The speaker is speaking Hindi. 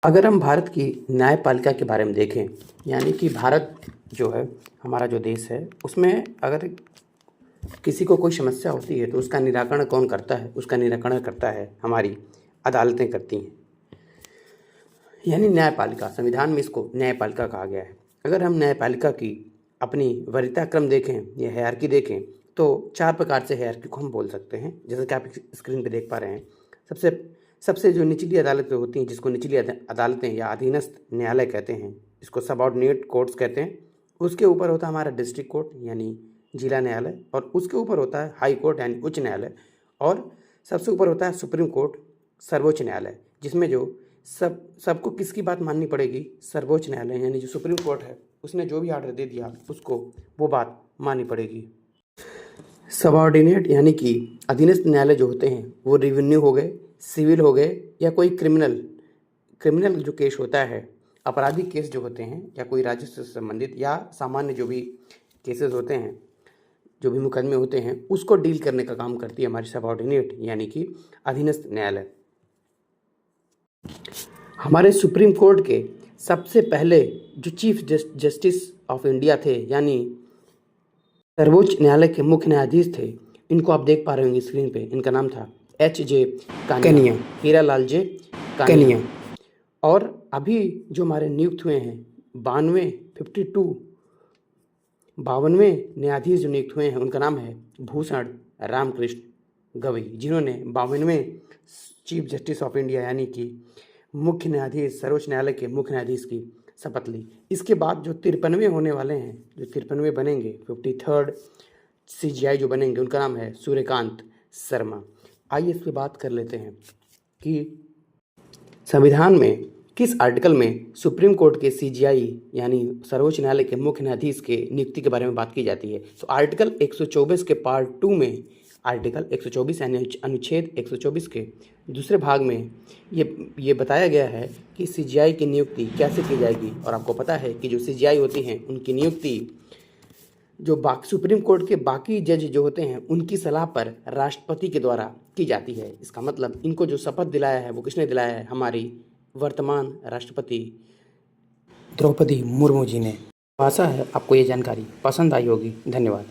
अगर हम भारत की न्यायपालिका के बारे में देखें, यानी कि भारत जो है, हमारा जो देश है, उसमें अगर किसी को कोई समस्या होती है तो उसका निराकरण कौन करता है? उसका निराकरण करता है हमारी अदालतें करती हैं, यानी न्यायपालिका। संविधान में इसको न्यायपालिका कहा गया है। अगर हम न्यायपालिका की अपनी वरीयता क्रम देखें या हायरार्की देखें तो 4 प्रकार से हायरार्की को हम बोल सकते हैं, जैसे कि आप स्क्रीन पे देख पा रहे हैं। सबसे सबसे जो निचली अदालतें होती हैं, जिसको निचली अदालतें या अधीनस्थ न्यायालय कहते हैं, इसको सबऑर्डिनेट कोर्ट्स कहते हैं। उसके ऊपर होता है हमारा डिस्ट्रिक्ट कोर्ट यानी जिला न्यायालय, और उसके ऊपर होता है हाई कोर्ट यानी उच्च न्यायालय, और सबसे ऊपर होता है सुप्रीम कोर्ट, सर्वोच्च न्यायालय, जिसमें जो सबको किसकी बात माननी पड़ेगी? सर्वोच्च न्यायालय, यानी जो सुप्रीम कोर्ट है उसने जो भी आर्डर दे दिया उसको वो बात माननी पड़ेगी। सबऑर्डिनेट यानी कि अधीनस्थ न्यायालय जो होते हैं वो रेवेन्यू हो गए, सिविल हो गए, या कोई क्रिमिनल जो केस होता है, आपराधिक केस जो होते हैं, या कोई राजस्व से संबंधित या सामान्य जो भी केसेस होते हैं, जो भी मुकदमे होते हैं, उसको डील करने का काम करती है हमारी सबऑर्डिनेट यानी कि अधीनस्थ न्यायालय। हमारे सुप्रीम कोर्ट के सबसे पहले जो चीफ जस्टिस ऑफ इंडिया थे, यानी सर्वोच्च न्यायालय के मुख्य न्यायाधीश थे, इनको आप देख पा रहे होंगे स्क्रीन पे। इनका नाम था H.J. कानिया, हीरालाल जे कानिया। और अभी जो हमारे नियुक्त हुए हैं 52वें न्यायाधीश जो नियुक्त हुए हैं, उनका नाम है भूषण रामकृष्ण गवई, जिन्होंने 52वें चीफ जस्टिस ऑफ इंडिया यानी कि मुख्य न्यायाधीश, सर्वोच्च न्यायालय के मुख्य न्यायाधीश की शपथ ली। इसके बाद जो 53वें होने वाले हैं, जो 53वें बनेंगे, 53rd CJI जो बनेंगे, उनका नाम है सूर्यकांत शर्मा। आइए इस पर बात कर लेते हैं कि संविधान में किस आर्टिकल में सुप्रीम कोर्ट के CJI यानी सर्वोच्च न्यायालय के मुख्य न्यायाधीश के नियुक्ति के बारे में बात की जाती है। तो आर्टिकल 124 के पार्ट 2 में, आर्टिकल 124 यानी अनुच्छेद 124 के दूसरे भाग में ये बताया गया है कि CJI की नियुक्ति कैसे की जाएगी। और आपको पता है कि जो CJI होती हैं उनकी नियुक्ति जो सुप्रीम कोर्ट के बाकी जज जो होते हैं उनकी सलाह पर राष्ट्रपति के द्वारा की जाती है। इसका मतलब इनको जो शपथ दिलाया है वो किसने दिलाया है? हमारी वर्तमान राष्ट्रपति द्रौपदी मुर्मू जी ने। आशा है आपको ये जानकारी पसंद आई होगी। धन्यवाद।